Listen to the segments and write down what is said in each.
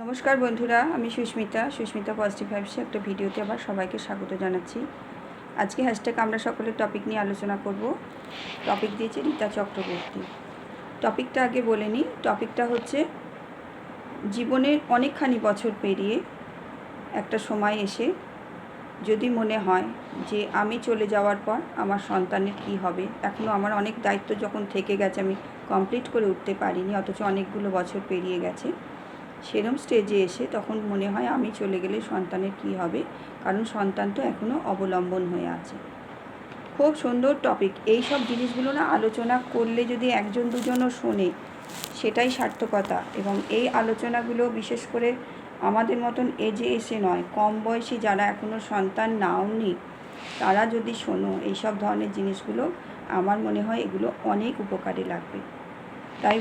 নমস্কার বন্ধুরা, আমি সুস্মিতা পজিটিভ ভাইবসে একটা ভিডিওতে আবার সবাইকে স্বাগত জানাচ্ছি। আজকে হ্যাশট্যাগ আমরা সকলের টপিক নিয়ে আলোচনা করব। টপিক দিয়েছে রীতা চক্রবর্তী। টপিকটা আগে বলে নিই। টপিকটা হচ্ছে জীবনের অনেকখানি বছর পেরিয়ে একটা সময় এসে যদি মনে হয় যে আমি চলে যাওয়ার পর আমার সন্তানের কী হবে, এখনও আমার অনেক দায়িত্ব যখন থেকে গেছে আমি কমপ্লিট করে উঠতে পারিনি, অথচ অনেকগুলো বছর পেরিয়ে গেছে, সেরম স্টেজে এসে তখন মনে হয় আমি চলে গেলে সন্তানের কী হবে, কারণ সন্তান তো এখনও অবলম্বন হয়ে আছে। খুব সুন্দর টপিক। এই সব জিনিসগুলো না আলোচনা করলে যদি একজন দুজনও শোনে সেটাই সার্থকতা। এবং এই আলোচনাগুলো বিশেষ করে আমাদের মতন এজে এসে নয়, কম বয়সী যারা এখনও সন্তান নাওনি তারা যদি শোনো এইসব ধরনের জিনিসগুলো, আমার মনে হয় এগুলো অনেক উপকারে লাগবে। তাই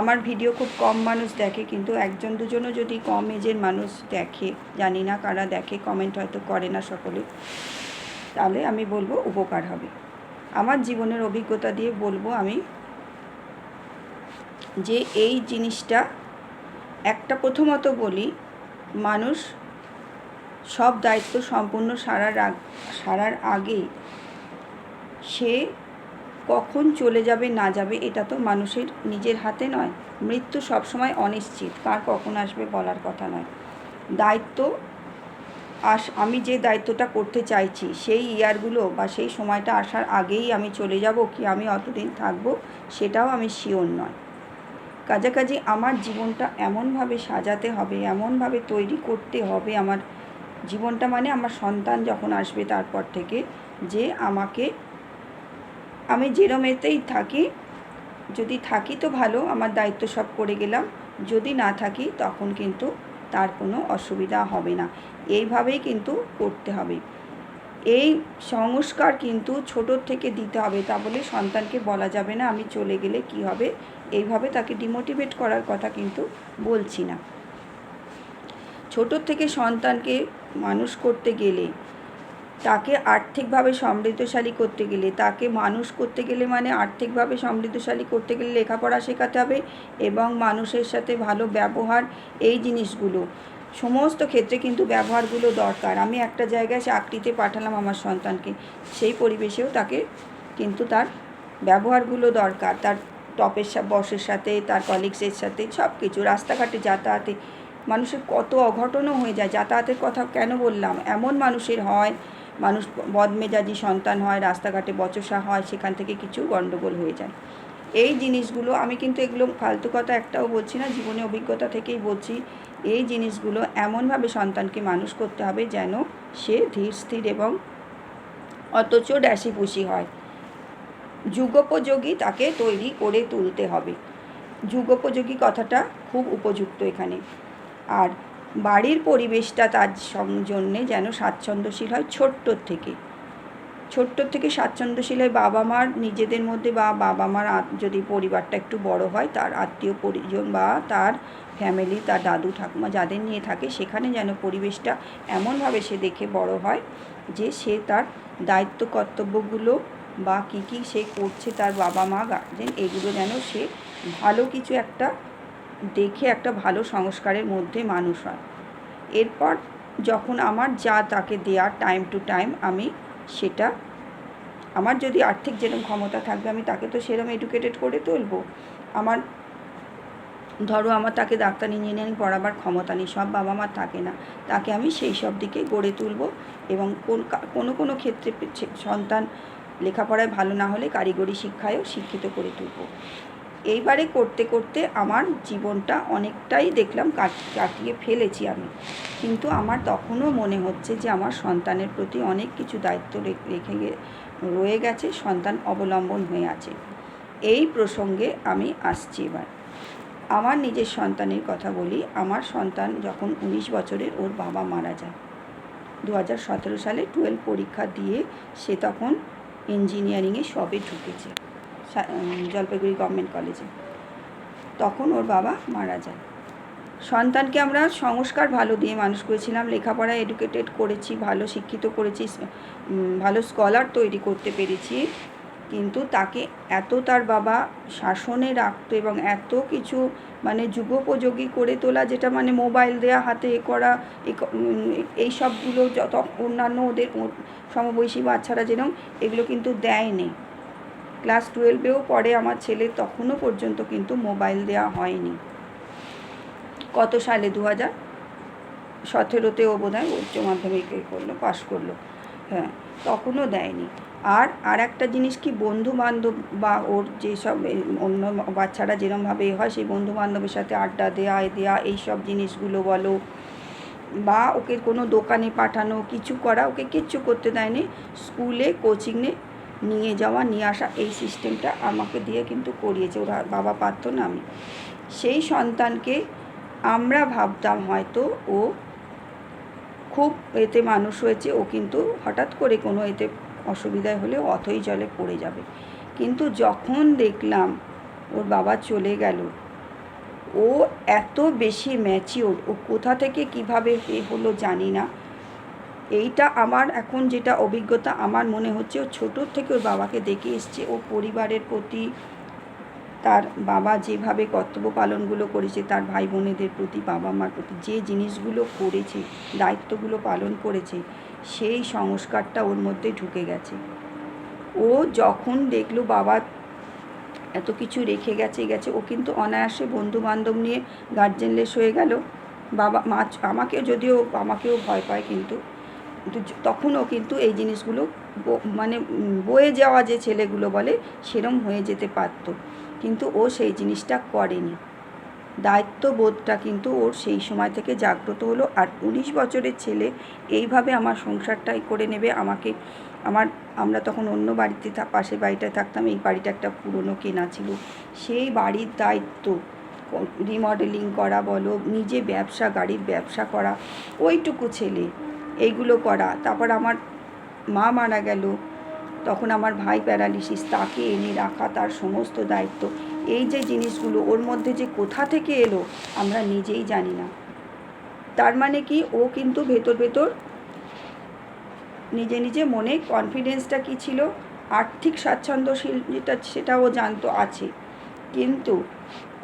আমার ভিডিও খুব কম মানুষ দেখে, কিন্তু একজন দুজনও যদি কম এজের মানুষ দেখে, জানি না কারা দেখে, কমেন্ট হয়তো করে না সকলে, তাহলে আমি বলবো উপকার হবে। আমার জীবনের অভিজ্ঞতা দিয়ে বলবো আমি যে এই জিনিসটা একটা, প্রথমত বলি, মানুষ সব দায়িত্ব সম্পূর্ণ সারার আগেই সে কখন চলে যাবে না যাবে এটা তো মানুষের নিজের হাতে নয়। মৃত্যু সবসময় অনিশ্চিত, কার কখন আসবে বলার কথা নয়। দায়িত্ব আমি যে দায়িত্বটা করতে চাইছি সেই ইয়ারগুলো বা সেই সময়টা আসার আগেই আমি চলে যাব কি আমি অতদিন থাকবো সেটাও আমি শিওর নয়। কাছাকাছি আমার জীবনটা এমনভাবে সাজাতে হবে, এমনভাবে তৈরি করতে হবে আমার জীবনটা, মানে আমার সন্তান যখন আসবে তারপর থেকে, যে আমি যেরমেতেই থাকি, যদি থাকি তো ভালো, আমার দায়িত্ব সব করে গেলাম, যদি না থাকি তখন কিন্তু তার কোনো অসুবিধা হবে না। এইভাবেই কিন্তু করতে হবে। এই সংস্কার কিন্তু ছোটোর থেকে দিতে হবে। তা বলে সন্তানকে বলা যাবে না আমি চলে গেলে কি হবে, এইভাবে তাকে ডিমোটিভেট করার কথা কিন্তু বলছি না। ছোটোর থেকে সন্তানকে মানুষ করতে গেলে, তাকে আর্থিকভাবে সমৃদ্ধশালী করতে গেলে, তাকে মানুষ করতে গেলে মানে আর্থিকভাবে সমৃদ্ধশালী করতে গেলে লেখাপড়া শেখাতে হবে এবং মানুষের সাথে ভালো ব্যবহার, এই জিনিসগুলো সমস্ত ক্ষেত্রে কিন্তু ব্যবহারগুলো দরকার। আমি একটা জায়গায় চাকরিতে পাঠালাম আমার সন্তানকে, সেই পরিবেশেও তাকে কিন্তু তার ব্যবহারগুলো দরকার, তার বসের সাথে, তার কলিগসের সাথে, সব কিছু। রাস্তাঘাটে যাতায়াতে মানুষের কত অঘটনও হয়ে যায়। যাতায়াতের কথা কেন বললাম, এমন মানুষের হয়, মানুষ বদমেজাজি সন্তান হয়, রাস্তাঘাটে বচসা হয়, সেখান থেকে কিছু গণ্ডগোল হয়ে যায়। এই জিনিসগুলো আমি কিন্তু এগুলো ফালতু কথা একটাও বলছি না, জীবনে অভিজ্ঞতা থেকেই বলছি। এই জিনিসগুলো এমনভাবে সন্তানকে মানুষ করতে হবে যেন সে ধীর স্থির এবং অথচ ড্যাসিপুষি হয়। যুগোপযোগী তাকে তৈরি করে তুলতে হবে। যুগোপযোগী কথাটা খুব উপযুক্ত এখানে। আর বাড়ির পরিবেশটা তার জন্যে যেন স্বাচ্ছন্দ্যশীল হয় ছোট্টর থেকে স্বাচ্ছন্দ্যশীল হয় বাবা মার নিজেদের মধ্যে, বা বাবা মার যদি পরিবারটা একটু বড় হয়, তার আত্মীয় পরিজন বা তার ফ্যামিলি, তার দাদু ঠাকুমা যাদের নিয়ে থাকে, সেখানে যেন পরিবেশটা এমনভাবে সে দেখে বড় হয় যে সে তার দায়িত্ব কর্তব্যগুলো বা কী সে করছে, তার বাবা মা গার্জেন, এগুলো যেন সে ভালো কিছু একটা দেখে একটা ভালো সংস্কারের মধ্যে মানুষ হয়। এরপর যখন আমার যা তাকে দেওয়ার টাইম টু টাইম আমি সেটা, আমার যদি আর্থিক যেরকম ক্ষমতা থাকবে আমি তাকে তো সেরকম এডুকেটেড করে তুলব। ধরো আমার তাকে ডাক্তার ইঞ্জিনিয়ারিং পড়াবার ক্ষমতা নেই, সব বাবা মার থাকে না, তাকে আমি সেই সব দিকে গড়ে তুলব। এবং কোনো ক্ষেত্রে সন্তান লেখাপড়ায় ভালো না হলে কারিগরি শিক্ষায়ও শিক্ষিত করে তুলব। এইবারে করতে করতে আমার জীবনটা অনেকটাই দেখলাম কাটিয়ে ফেলেছি আমি, কিন্তু আমার তখনও মনে হচ্ছে যে আমার সন্তানের প্রতি অনেক কিছু দায়িত্ব রয়ে গেছে, সন্তান অবলম্বন হয়ে আছে। এই প্রসঙ্গে আমি আসছি এবার। আমার নিজের সন্তানের কথা বলি। আমার সন্তান যখন 19 বছরের, ওর বাবা মারা যায় 2017 সালে। 12 পরীক্ষা দিয়ে সে তখন ইঞ্জিনিয়ারিংয়ে সবে ঢুকেছে জলপাইগুড়ি গভর্নমেন্ট কলেজে। তখন ওর বাবা মারা যায়। সন্তানকে আমরা সংস্কার ভালো দিয়ে মানুষ করেছিলাম, লেখাপড়ায় এডুকেটেড করেছি, ভালো শিক্ষিত করেছি, ভালো স্কলার তৈরি করতে পেরেছি, কিন্তু তাকে এত তার বাবা শাসনে রাখতো এবং এত কিছু মানে যুগোপযোগী করে তোলা, যেটা মানে মোবাইল দেয়া, হাতে করা, এই সবগুলো যত অন্যান্য ওদের সমবয়সী বাচ্চারা যেরকম, এগুলো কিন্তু দেয়নি। ক্লাস 12-এও পড়ে আমার ছেলে, তখনও পর্যন্ত কিন্তু মোবাইল দেওয়া হয়নি। কত সালে 2017-তে ও বোধহয় উচ্চ মাধ্যমিকে করলো, পাশ করলো, হ্যাঁ, তখনও দেয়নি। আর একটা জিনিস কি, বন্ধুবান্ধব বা ওর যেসব অন্য বাচ্চারা যেরমভাবে হয়, সেই বন্ধুবান্ধবের সাথে আড্ডা দেওয়া এইসব জিনিসগুলো বলো, বা ওকে কোনো দোকানে পাঠানো, কিছু করা, ওকে কিচ্ছু করতে দেয়নি। স্কুলে কোচিংয়ে নিয়ে যাওয়া নিয়ে আসা, এই সিস্টেমটা আমাকে দিয়ে কিন্তু করিয়েছে। ওরা বাবা পারতো না, আমি সেই সন্তানকে আমরা ভাবতাম হয়তো ও খুব এতে মানুষ হয়েছে, ও কিন্তু হঠাৎ করে কোনো এতে অসুবিধায় হলে অথই জলে পড়ে যাবে। কিন্তু যখন দেখলাম ওর বাবা চলে গেল, ও এত বেশি ম্যাচিওর, ও কোথা থেকে কিভাবে হলো জানি না। এইটা আমার এখন যেটা অভিজ্ঞতা, আমার মনে হচ্ছে ও ছোটোর থেকে ওর বাবাকে দেখে এসছে। ও পরিবারের প্রতি, তার বাবা যেভাবে কর্তব্য পালনগুলো করেছে, তার ভাই বোনেদের প্রতি, বাবা মার প্রতি যে জিনিসগুলো করেছে, দায়িত্বগুলো পালন করেছে, সেই সংস্কারটা ওর মধ্যে ঢুকে গেছে। ও যখন দেখলো বাবা এত কিছু রেখে গেছে, ও কিন্তু অনায়াসে বন্ধুবান্ধব নিয়ে গার্জেনলেস হয়ে গেল। বাবা মা আমাকেও ভয় পায়, কিন্তু তখনও কিন্তু এই জিনিসগুলো মানে বয়ে যাওয়া যে ছেলেগুলো বলে, সেরম হয়ে যেতে পারত, কিন্তু ও সেই জিনিসটা করেনি। দায়িত্ববোধটা কিন্তু ওর সেই সময় থেকে জাগ্রত হলো। আর 19 বছরের ছেলে এইভাবে আমার সংসারটাই করে নেবে আমাকে। আমরা তখন অন্য বাড়িতে পাশের বাড়িটায় থাকতাম, এই বাড়িটা একটা পুরনো কেনা ছিল, সেই বাড়ির দায়িত্ব, রিমডেলিং করা বলো, নিজে ব্যবসা, গাড়ির ব্যবসা করা, ওইটুকু ছেলে এইগুলো করা। তারপর আমার মা মারা গেল, তখন আমার ভাই প্যারালিসিস, তাকে এনে রাখা, তার সমস্ত দায়িত্ব, এই যে জিনিসগুলো ওর মধ্যে যে কোথা থেকে এলো আমরা নিজেই জানি না। তার মানে কি, ও কিন্তু ভেতর নিজে মনে কনফিডেন্সটা কী ছিল, আর্থিক স্বাচ্ছন্দ্যশীল যেটা, সেটা ও জানতো আছে, কিন্তু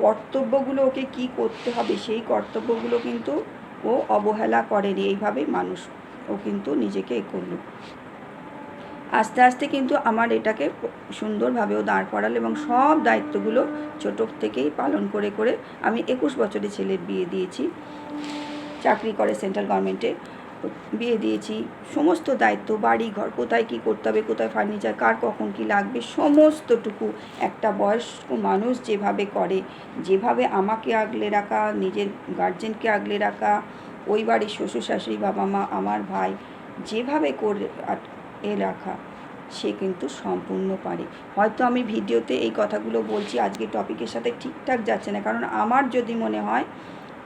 কর্তব্যগুলো ওকে কি করতে হবে, সেই কর্তব্যগুলো কিন্তু ও অবহেলা করেনি। এইভাবেই মানুষ ও কিন্তু নিজেকে করলো। আস্তে আস্তে কিন্তু আমার এটাকে সুন্দরভাবেও দাঁড় করালো, এবং সব দায়িত্বগুলো ছোটো থেকেই পালন করে আমি 21 বছরে ছেলের বিয়ে দিয়েছি, চাকরি করে সেন্ট্রাল গভর্নমেন্টে, বিয়ে দিয়েছি। সমস্ত দায়িত্ব, বাড়ি ঘর, কোথায় কী করতে হবে, কোথায় ফার্নিচার, কার কখন কী লাগবে, সমস্তটুকু একটা বয়স্ক মানুষ যেভাবে করে, যেভাবে আমাকে আগলে রাখা, নিজের গার্জেনকে আগলে রাখা, ওই বাড়ির শ্বশুর শাশুড়ি, বাবা মা, আমার ভাই, যেভাবে করে রাখা, সে কিন্তু সম্পূর্ণ পারে। হয়তো আমি ভিডিওতে এই কথাগুলো বলছি, আজকে টপিকের সাথে ঠিকঠাক যাচ্ছে না, কারণ আমার যদি মনে হয়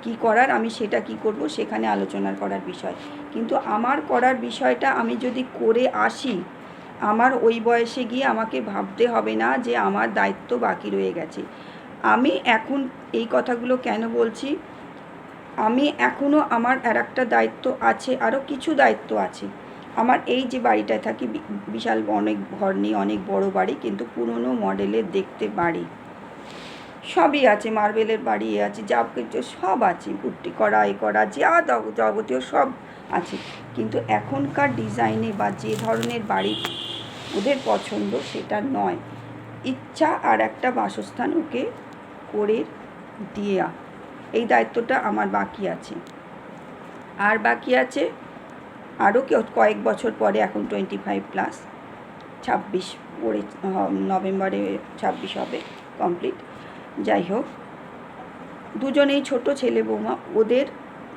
কি করার, আমি সেটা কি করব, সেখানে আলোচনা করার বিষয়। কিন্তু আমার করার বিষয়টা আমি যদি করে আসি, আমার ওই বয়সে গিয়ে আমাকে ভাবতে হবে না যে আমার দায়িত্ব বাকি রয়ে গেছে। আমি এখন এই কথাগুলো কেন বলছি, আমি এখনও আমার একটা দায়িত্ব আছে, আরও কিছু দায়িত্ব আছে। আমার এই যে বাড়িটায় থাকি, বিশাল অনেক ঘর নিয়ে, অনেক বড় বাড়ি, কিন্তু পুরনো মডেলের দেখতে বাড়ি, সবই আছে, মার্বেলের বাড়ি আছে, যা কিছু সব আছে, পুট্টি করা, করা, যা যাবতীয় সব আছে, কিন্তু এখনকার ডিজাইনে বা যে ধরনের বাড়ি ওদের পছন্দ, সেটা নয়। ইচ্ছা আর একটা বাসস্থান ওকে করে দেয়া, এই দায়িত্বটা আমার বাকি আছে। আর বাকি আছে আরও কয়েক বছর পরে, এখন 25+, 26 পরে, নভেম্বরে 26 হবে কমপ্লিট। যাই হোক, দুজনেই ছোট ছেলে বৌমা, ওদের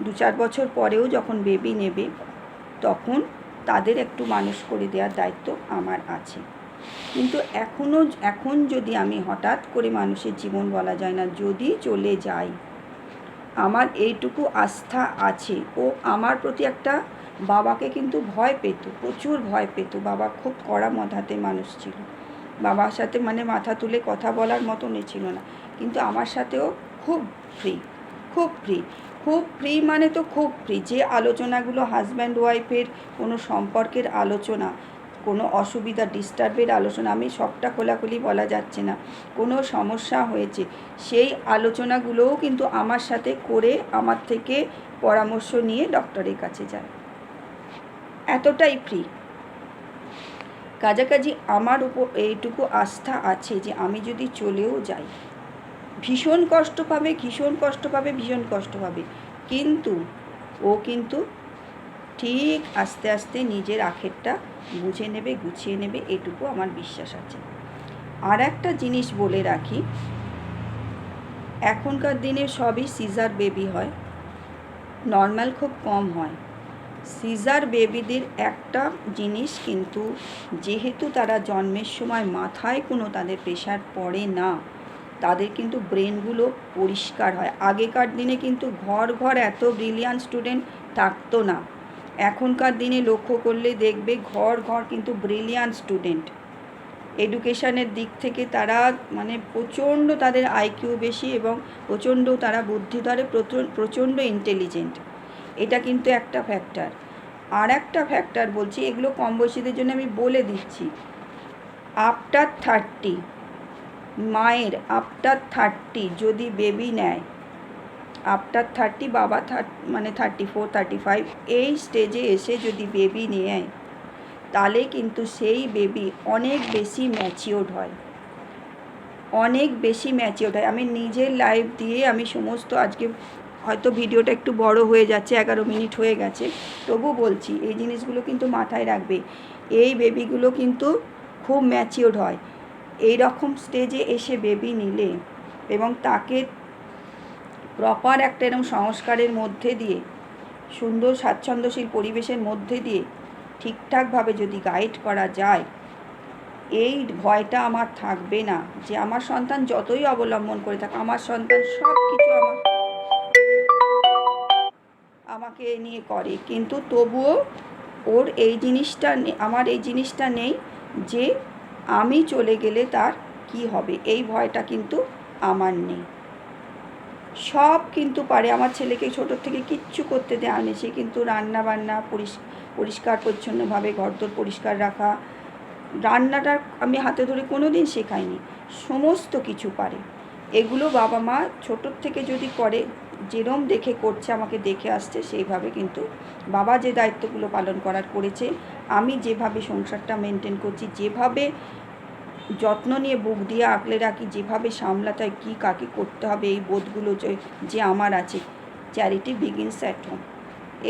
2-4 বছর পরেও যখন বেবি নেবে, তখন তাদের একটু মানুষ করে দেওয়ার দায়িত্ব আমার আছে। কিন্তু এখন যদি আমি হঠাৎ করে, মানুষের জীবন বলা যায় না, যদি চলে যাই, আমার এইটুকু আস্থা আছে, ও আমার প্রতি একটা, বাবাকে কিন্তু ভয় পেত, প্রচুর ভয় পেত। বাবা খুব কড়া মধাতে মানুষ ছিল, বাবার সাথে মানে মাথা তুলে কথা বলার মতনই ছিল না, কিন্তু আমার সাথেও খুব ফ্রি মানে তো খুব ফ্রি। যে আলোচনাগুলো হাজব্যান্ড ওয়াইফের কোনো সম্পর্কের আলোচনা, কোনো অসুবিধা ডিস্টার্বের আলোচনা, আমি সবটা খোলাখুলি বলা যাচ্ছে না, কোনো সমস্যা হয়েছে সেই আলোচনাগুলোও কিন্তু আমার সাথে করে আমার থেকে পরামর্শ নিয়ে ডক্টরের কাছে যায়। এতটাই ফ্রি। কাছাকাছি আমার উপর এইটুকু আস্থা আছে যে আমি যদি চলেও যাই, ভীষণ কষ্ট পাবে, ভীষণ কষ্ট পাবে, ভীষণ কষ্ট পাবে, কিন্তু ও কিন্তু ঠিক আস্তে আস্তে নিজের আখেরটা বুঝে নেবে, গুছিয়ে নেবে, এটুকু আমার বিশ্বাস আছে। আর একটা জিনিস বলে রাখি, এখনকার দিনে সবই সিজার বেবি হয়, নর্মাল খুব কম হয়। সিজার বেবিদের একটা জিনিস কিন্তু, যেহেতু তারা জন্মের সময় মাথায় কোনো তাদের প্রেশার পড়ে না, তাদের কিন্তু ব্রেনগুলো পরিষ্কার হয়। আগেকার দিনে কিন্তু ঘর ঘর এত ব্রিলিয়ান্ট স্টুডেন্ট থাকতো না। এখনকার দিনে লক্ষ্য করলে দেখবে ঘর ঘর কিন্তু ব্রিলিয়ান্ট স্টুডেন্ট। এডুকেশানের দিক থেকে তারা মানে প্রচণ্ড, তাদের আইকিউ বেশি এবং প্রচণ্ড তারা বুদ্ধিধরে, প্রচণ্ড ইন্টেলিজেন্ট। এটা কিন্তু একটা ফ্যাক্টর। আর একটা ফ্যাক্টর বলছি, এগুলো কম বয়সীদের জন্য আমি বলে দিচ্ছি, আফটার 30, মায়ের আফটার 30 যদি বেবি নেয়, আফটার 30 বাবা মানে 34, 35 এই স্টেজে এসে যদি বেবি নেয়, তাহলে কিন্তু সেই বেবি অনেক বেশি ম্যাচিওর্ড হয়, অনেক বেশি ম্যাচিওর্ড হয়। আমি নিজের লাইভ দিয়ে আমি সমস্ত, আজকে হয়তো ভিডিওটা একটু বড় হয়ে যাচ্ছে, 11 মিনিট হয়ে গেছে, তবু বলছি এই জিনিসগুলো কিন্তু মাথায় রাখবে। এই বেবিগুলো কিন্তু খুব ম্যাচিওর্ড হয়। এই রকম স্টেজে এসে বেবি নিলে এবং তাকে প্রপার একটা এরকম সংস্কারের মধ্যে দিয়ে, সুন্দর স্বাচ্ছন্দ্যশীল পরিবেশের মধ্যে দিয়ে ঠিকঠাকভাবে যদি গাইড করা যায়, এই ভয়টা আমার থাকবে না যে আমার সন্তান যতই অবলম্বন করে থাকে, আমার সন্তান সব কিছু আমাকে নিয়ে করে, কিন্তু তবুও ওর এই জিনিসটা, আমার এই জিনিসটা নেই যে আমি চলে গেলে তার কি হবে, এই ভয়টা কিন্তু আমার নেই। সব কিন্তু পারে। আমার ছেলেকে ছোটোর থেকে কিচ্ছু করতে দেওয়া নেই, সে কিন্তু রান্না বান্না, পরিষ্কার পরিচ্ছন্নভাবে ঘরদোর পরিষ্কার রাখা, রান্নাটা আমি হাতে ধরে কোনো দিন শেখাইনি, সমস্ত কিছু পারে। এগুলো বাবা মা ছোটোর থেকে যদি করে, যেরম দেখে করছে, আমাকে দেখে আসছে, সেইভাবে কিন্তু বাবা যে দায়িত্বগুলো পালন করার করেছে, আমি যেভাবে সংসারটা মেনটেন করছি, যেভাবে যত্ন নিয়ে বুক দিয়ে আগলে রাখি, যেভাবে সামলাতে হয়, কী কাকে করতে হবে, এই বোধগুলো যে আমার আছে, চ্যারিটি বিগিনস অ্যাট হোম,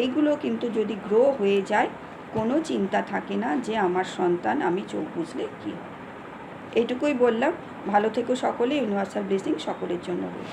এইগুলো কিন্তু যদি গ্রো হয়ে যায়, কোনো চিন্তা থাকে না যে আমার সন্তান আমি চোখ বুঝলে কী হয়। এইটুকুই বললাম। ভালো থেকো সকলে, ইউনিভার্সাল ব্লেসিং সকলের জন্য রইল।